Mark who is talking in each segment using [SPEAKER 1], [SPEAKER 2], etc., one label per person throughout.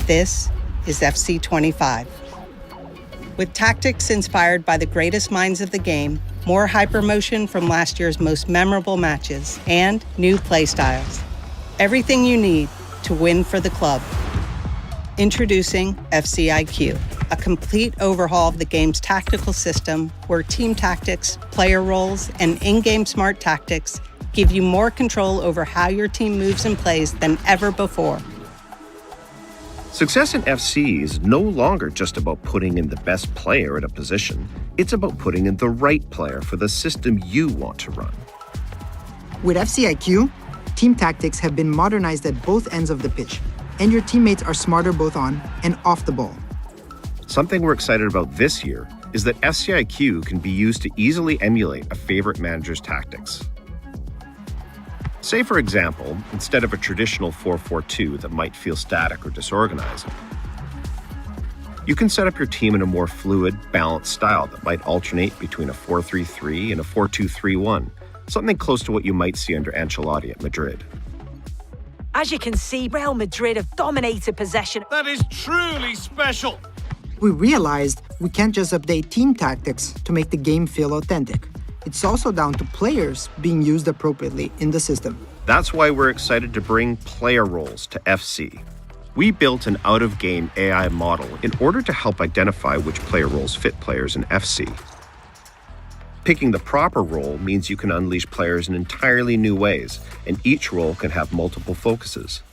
[SPEAKER 1] This is FC25. With tactics inspired by the greatest minds of the game, more hypermotion from last year's most memorable matches, and new playstyles. Everything you need to win for the club. Introducing FCIQ, a complete overhaul of the game's tactical system where team tactics, player roles, and in-game smart tactics give you more control over how your team moves and plays than ever before.
[SPEAKER 2] Success in FC is no longer just about putting in the best player at a position. It's about putting in the right player for the system you want to run.
[SPEAKER 3] With FCIQ, team tactics have been modernized at both ends of the pitch, and your teammates are smarter both on and off the ball.
[SPEAKER 2] Something we're excited about this year is that FCIQ can be used to easily emulate a favorite manager's tactics. Say, for example, instead of a traditional 4-4-2 that might feel static or disorganized, you can set up your team in a more fluid, balanced style that might alternate between a 4-3-3 and a 4-2-3-1, something close to what you might see under Ancelotti at Madrid.
[SPEAKER 4] As you can see, Real Madrid have dominated possession.
[SPEAKER 5] That is truly special.
[SPEAKER 3] We realized we can't just update team tactics to make the game feel authentic. It's also down to players being used appropriately in the system.
[SPEAKER 2] That's why we're excited to bring player roles to FC. We built an out-of-game AI model in order to help identify which player roles fit players in FC. Picking the proper role means you can unleash players in entirely new ways, and each role can have multiple focuses.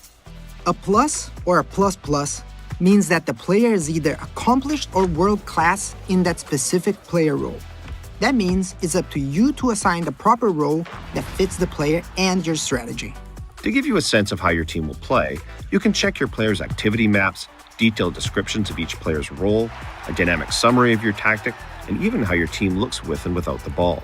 [SPEAKER 3] A plus or a plus means that the player is either accomplished or world-class in that specific player role. That means it's up to you to assign the proper role that fits the player and your strategy.
[SPEAKER 2] To give you a sense of how your team will play, you can check your players' activity maps, detailed descriptions of each player's role, a dynamic summary of your tactic, and even how your team looks with and without the ball.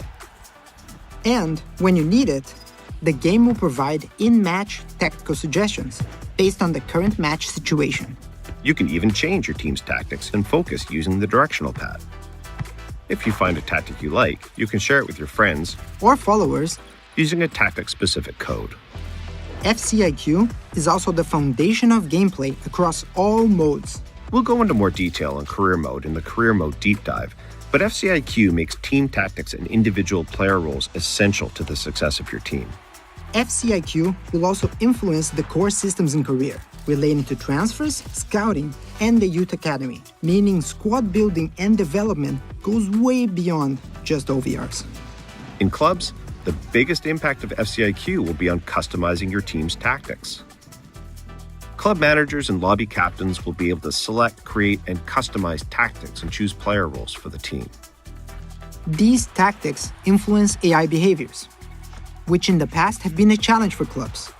[SPEAKER 3] And when you need it, the game will provide in-match tactical suggestions based on the current match situation.
[SPEAKER 2] You can even change your team's tactics and focus using the directional pad. If you find a tactic you like, you can share it with your friends
[SPEAKER 3] or followers
[SPEAKER 2] using a tactic-specific code.
[SPEAKER 3] FCIQ is also the foundation of gameplay across all modes.
[SPEAKER 2] We'll go into more detail on career mode in the career mode deep dive, but FCIQ makes team tactics and individual player roles essential to the success of your team.
[SPEAKER 3] FCIQ will also influence the core systems in career, relating to transfers, scouting, and the youth academy, meaning squad building and development goes way beyond just OVRs.
[SPEAKER 2] In clubs, the biggest impact of FCIQ will be on customizing your team's tactics. Club managers and lobby captains will be able to select, create, and customize tactics and choose player roles for the team.
[SPEAKER 3] These tactics influence AI behaviors, which in the past have been a challenge for clubs.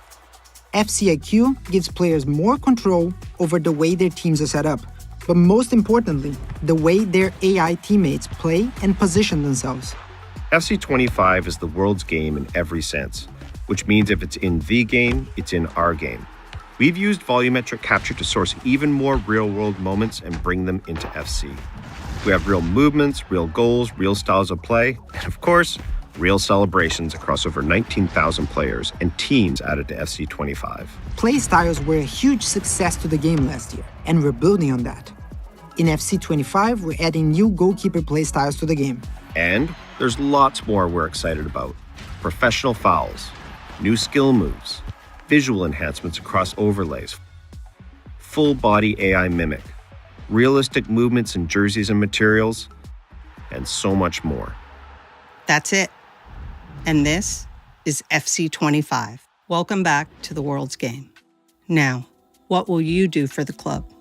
[SPEAKER 3] FCIQ gives players more control over the way their teams are set up, but most importantly, the way their AI teammates play and position themselves.
[SPEAKER 2] FC25 is the world's game in every sense, which means if it's in the game, it's in our game. We've used volumetric capture to source even more real-world moments and bring them into FC. We have real movements, real goals, real styles of play, and of course, real celebrations across over 19,000 players and teams added to FC25.
[SPEAKER 3] Play styles were a huge success to the game last year, and we're building on that. In FC25, we're adding new goalkeeper play styles to the game.
[SPEAKER 2] And there's lots more we're excited about. Professional fouls, new skill moves, visual enhancements across overlays, full-body AI mimic, realistic movements in jerseys and materials, and so much more.
[SPEAKER 1] That's it. And this is FC25. Welcome back to the world's game. Now, what will you do for the club?